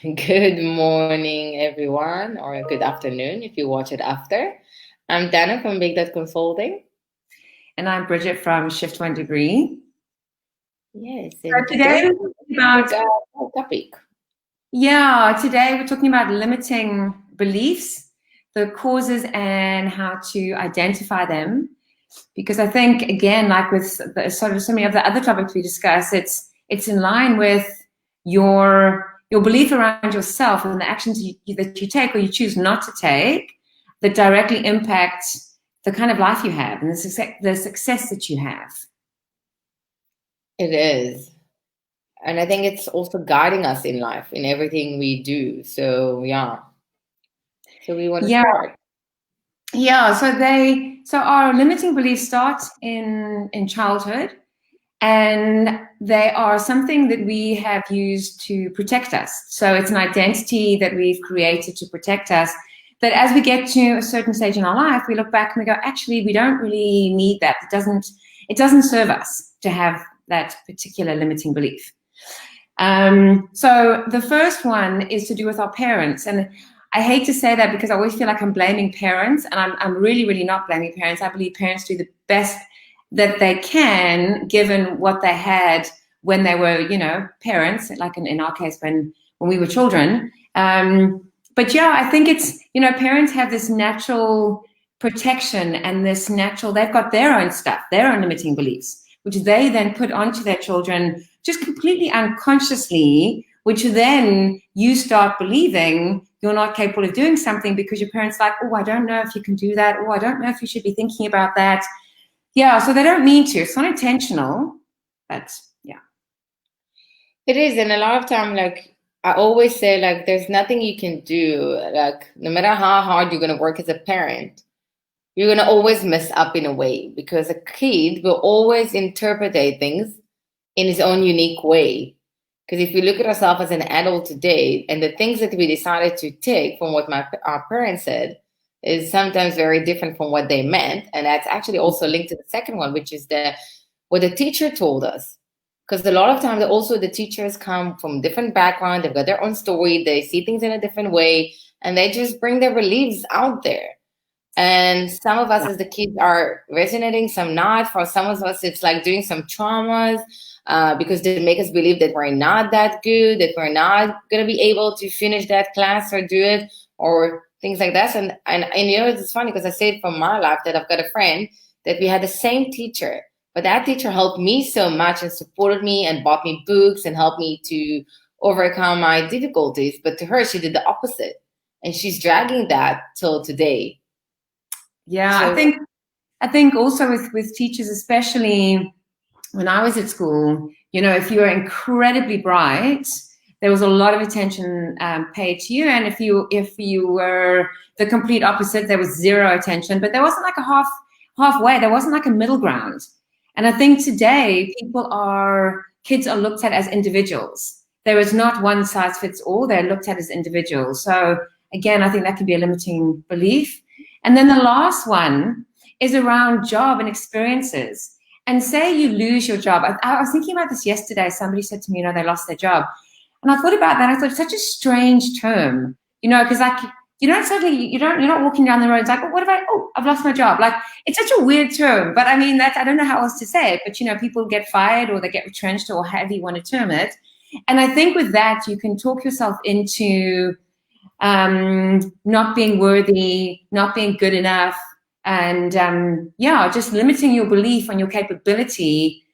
Good morning, everyone, or good afternoon if you watch it after. I'm Dana from Big Dot Consulting. And I'm Bridget from Shift One Degree. Yes, So and today today we're talking about our topic. today we're talking about limiting beliefs, the causes and how to identify them. Because I think, again, like with sort of so many of the other topics we discuss, it's in line with your belief around yourself and the actions that you take or you choose not to take that directly impact the kind of life you have and the success that you have. It is. And I think it's also guiding us in life, in everything we do. So, yeah. So we want to start. Yeah, so our limiting beliefs start in childhood, and they are something that we have used to protect us. So it's an identity that we've created to protect us. That as we get to a certain stage in our life, we look back and we go, actually, we don't really need that. It doesn't serve us to have that particular limiting belief. So the first one is to do with our parents, and I hate to say that because I always feel like I'm blaming parents, and I'm really, really not blaming parents. I believe parents do the best that they can, given what they had when they were, parents, like in our case, when we were children. But yeah, I think it's, parents have this natural protection and this natural, they've got their own stuff, their own limiting beliefs, which they then put onto their children just completely unconsciously, which then you start believing you're not capable of doing something because your parents are like, oh, I don't know if you can do that. Oh, I don't know if you should be thinking about that. Yeah, so they don't mean to. It's not intentional, but yeah. It is. And a lot of time, like, I always say, like, there's nothing you can do. Like, no matter how hard you're going to work as a parent, you're going to always mess up in a way because a kid will always interpret things in his own unique way. Because if we look at ourselves as an adult today and the things that we decided to take from what our parents said is sometimes very different from what they meant. And that's actually also linked to the second one, which is what the teacher told us. Because a lot of times also the teachers come from different background, they've got their own story, they see things in a different way, and they just bring their beliefs out there. And some of us as the kids are resonating, some not. For some of us, it's like doing some traumas because they make us believe that we're not that good, that we're not going to be able to finish that class or do it, or things like that. And it's funny because I say it from my life that I've got a friend that we had the same teacher, but that teacher helped me so much and supported me and bought me books and helped me to overcome my difficulties. But to her, she did the opposite. And she's dragging that till today. Yeah, so, I think also with teachers, especially when I was at school, if you were incredibly bright, there was a lot of attention paid to you, and if you were the complete opposite, there was zero attention. But there wasn't like a halfway. There wasn't like a middle ground. And I think today kids are looked at as individuals. There is not one size fits all. They're looked at as individuals. So again, I think that can be a limiting belief. And then the last one is around job and experiences. And say you lose your job. I was thinking about this yesterday. Somebody said to me, they lost their job. And I thought about that. I thought it's such a strange term, because like, suddenly you're not walking down the road. It's like, well, what about, I've lost my job. Like, it's such a weird term, but I mean, I don't know how else to say it, but people get fired or they get retrenched or however you want to term it. And I think with that, you can talk yourself into not being worthy, not being good enough, and just limiting your belief on your capability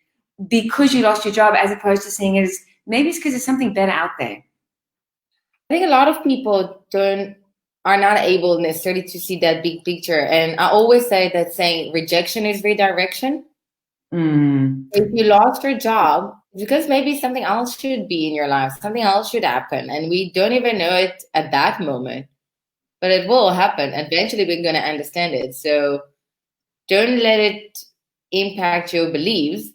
because you lost your job, as opposed to saying maybe it's because there's something better out there. I think a lot of people are not able necessarily to see that big picture. And I always say that saying rejection is redirection. If you lost your job, because maybe something else should be in your life, something else should happen, and we don't even know it at that moment, but it will happen. Eventually, we're going to understand it. So don't let it impact your beliefs,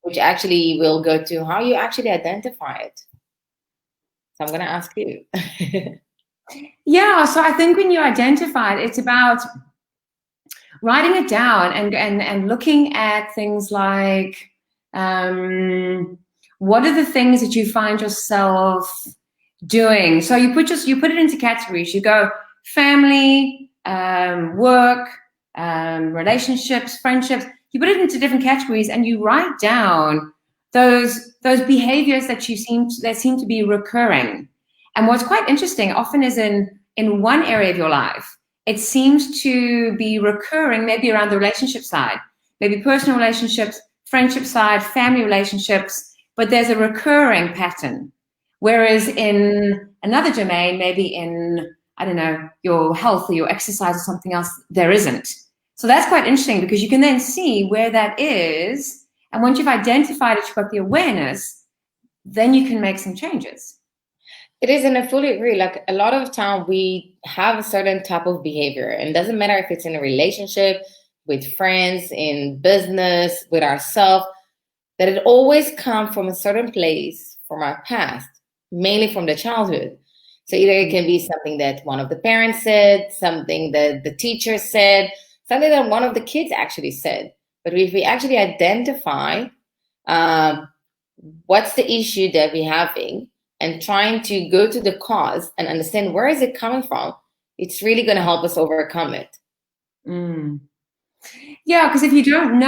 which actually will go to how you actually identify it. So I'm going to ask you. Yeah, so I think when you identify it, it's about writing it down and looking at things like what are the things that you find yourself doing. So you put it into categories. You go family, work, relationships, friendships. You put it into different categories, and you write down those behaviors that seem to be recurring. And what's quite interesting often is in one area of your life, it seems to be recurring, maybe around the relationship side, maybe personal relationships, friendship side, family relationships, but there's a recurring pattern. Whereas in another domain, maybe in, I don't know, your health or your exercise or something else, there isn't. So that's quite interesting, because you can then see where that is. And once you've identified it, you've got the awareness, then you can make some changes. It is, and I fully agree. Like, a lot of time we have a certain type of behavior, and it doesn't matter if it's in a relationship, with friends, in business, with ourselves, that it always comes from a certain place from our past, mainly from the childhood. So either it can be something that one of the parents said, something that the teacher said, something that one of the kids actually said. But if we actually identify what's the issue that we're having, and trying to go to the cause and understand where is it coming from, it's really going to help us overcome it. Yeah, because if you don't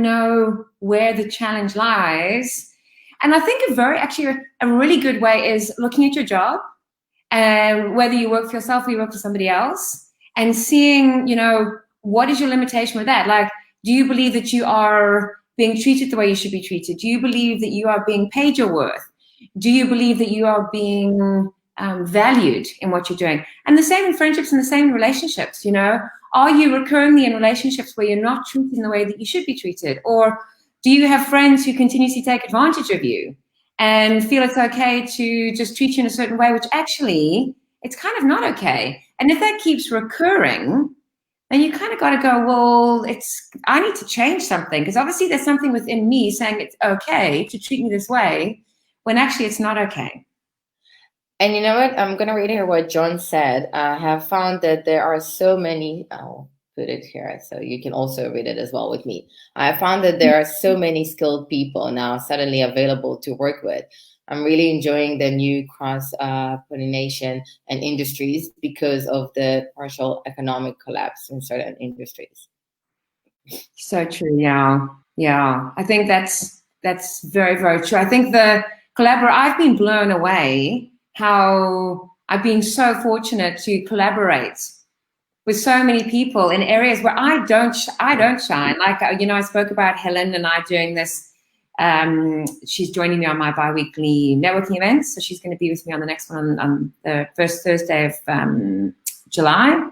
know where the challenge lies, and I think a really good way is looking at your job, and whether you work for yourself or you work for somebody else, and seeing, what is your limitation with that? Like, do you believe that you are being treated the way you should be treated? Do you believe that you are being paid your worth? Do you believe that you are being valued in what you're doing? And the same in friendships, and the same in relationships. Are you recurringly in relationships where you're not treated in the way that you should be treated? Or do you have friends who continuously take advantage of you and feel it's okay to just treat you in a certain way, which actually it's kind of not okay? And if that keeps recurring, then you kind of got to go, well, I need to change something, because obviously there's something within me saying it's okay to treat me this way, when actually it's not okay. And you know what? I'm going to read here what John said. I have found that there are so many, I'll put it here so you can also read it as well with me. I found that there are so many skilled people now suddenly available to work with. I'm really enjoying the new cross-pollination and industries because of the partial economic collapse in certain industries. So true. Yeah. I think that's very, very true. I think I've been blown away how I've been so fortunate to collaborate with so many people in areas where I don't shine. Like, I spoke about Helen and I doing this. She's joining me on my bi-weekly networking events. So she's going to be with me on the next one on the first Thursday of July.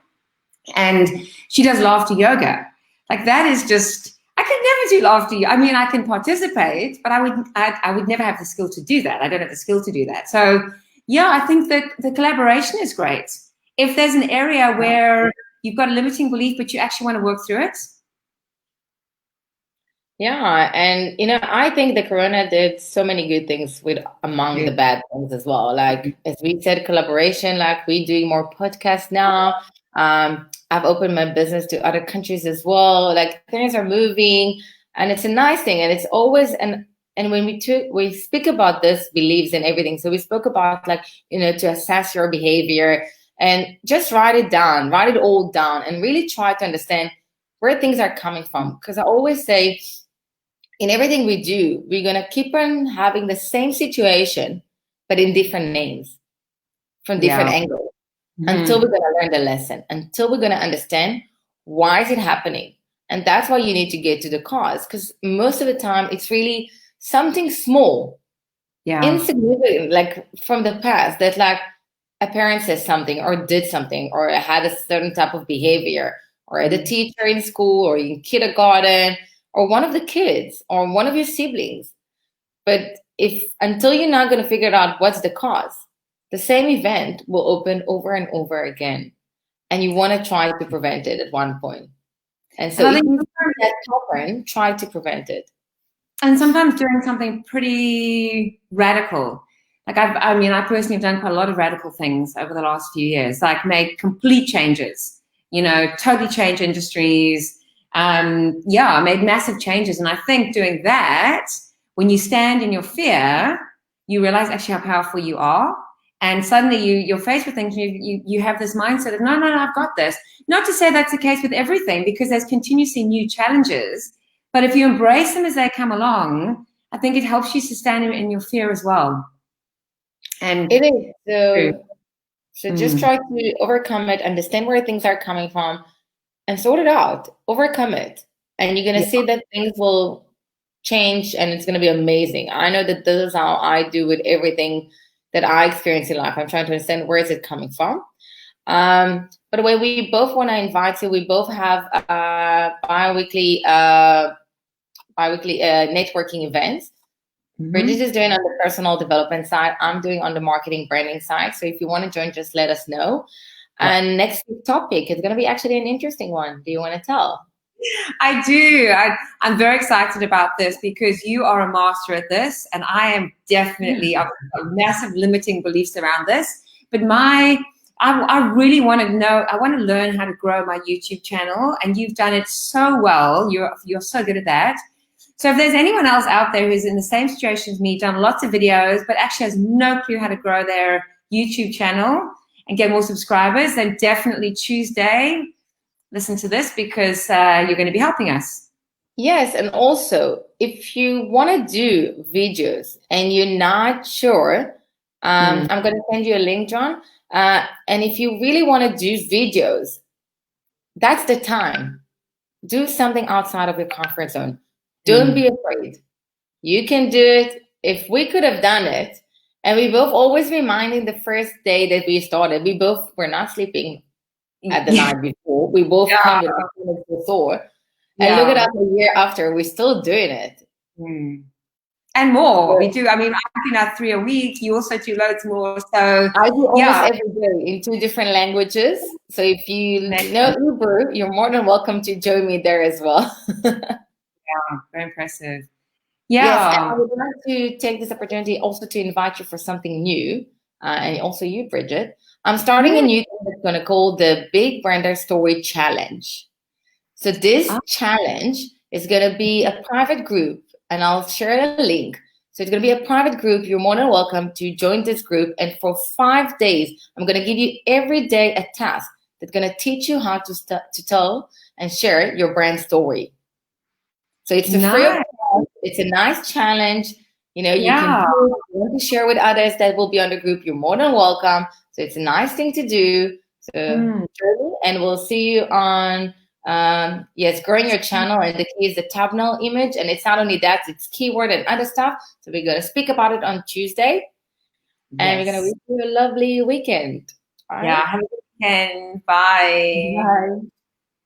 And she does laughter yoga. Like, that is just, I could never do laughter yoga. I mean, I can participate, but I would never have the skill to do that. I don't have the skill to do that. So yeah, I think that the collaboration is great. If there's an area where you've got a limiting belief, but you actually want to work through it. Yeah, and I think the Corona did so many good things among the bad things as well. Like, as we said, collaboration, like we're doing more podcasts now. I've opened my business to other countries as well. Like, things are moving, and it's a nice thing. And it's always and when we speak about this beliefs and everything. So we spoke about, like, to assess your behavior and just write it all down, and really try to understand where things are coming from. Because I always say, in everything we do, we're going to keep on having the same situation, but in different names, from different angles, until we're going to learn the lesson, until we're going to understand why is it happening. And that's why you need to get to the cause, because most of the time it's really something small, insignificant, like from the past, that like a parent says something or did something or had a certain type of behavior, or the teacher in school or in kindergarten, or one of the kids or one of your siblings. But until you're not going to figure out what's the cause, the same event will open over and over again, and you want to try to prevent it at one point. And so if you find that pattern, try to prevent it. And sometimes doing something pretty radical. Like, I personally have done quite a lot of radical things over the last few years, like made complete changes, totally change industries. Made massive changes. And I think doing that, when you stand in your fear, you realize actually how powerful you are. And suddenly you're faced with things, you have this mindset of, no, I've got this. Not to say that's the case with everything, because there's continuously new challenges. But if you embrace them as they come along, I think it helps you sustain in your fear as well. And it is. So just try to overcome it, understand where things are coming from, and sort it out. Overcome it. And you're going to see that things will change, and it's going to be amazing. I know that this is how I do with everything that I experience in life. I'm trying to understand where is it coming from. By the way, we both want to invite you. We both have bi-weekly networking events. Bridget is doing on the personal development side. I'm doing on the marketing branding side. So if you want to join, just let us know. And next topic is going to be actually an interesting one. Do you want to tell? I do. I'm very excited about this because you are a master at this, and I am definitely I've got massive limiting beliefs around this. But I really want to know. I want to learn how to grow my YouTube channel, and you've done it so well. You're so good at that. So if there's anyone else out there who's in the same situation as me, done lots of videos, but actually has no clue how to grow their YouTube channel and get more subscribers, then definitely Tuesday, listen to this, because you're going to be helping us. Yes, and also if you want to do videos and you're not sure, I'm going to send you a link, John. And if you really want to do videos, that's the time. Do something outside of your comfort zone. Don't be afraid. You can do it. If we could have done it, and we both always reminding the first day that we started, we both were not sleeping at the night before. We both come with minutes before. And look at us a year after, we're still doing it. And more. We do. I mean, I do now 3 a week. You also do loads more. So I do almost every day in 2 different languages. So if you know Hebrew, you're more than welcome to join me there as well. Yeah, very impressive. Yes, and I would like to take this opportunity also to invite you for something new, and also you, Bridget. I'm starting a new thing that's going to call the Big Brander Story Challenge. So this challenge is going to be a private group, and I'll share the link. So it's going to be a private group. You're more than welcome to join this group. And for 5 days, I'm going to give you every day a task that's going to teach you how to tell and share your brand story. So it's a free of charge. It's a nice challenge. You know, you can want to share with others that will be on the group. You're more than welcome. So it's a nice thing to do. So and we'll see you on growing your channel. And the key is the thumbnail image. And it's not only that, it's keyword and other stuff. So we're going to speak about it on Tuesday. And we're going to wish you a lovely weekend. All right? Yeah, have a good weekend. Bye. Bye.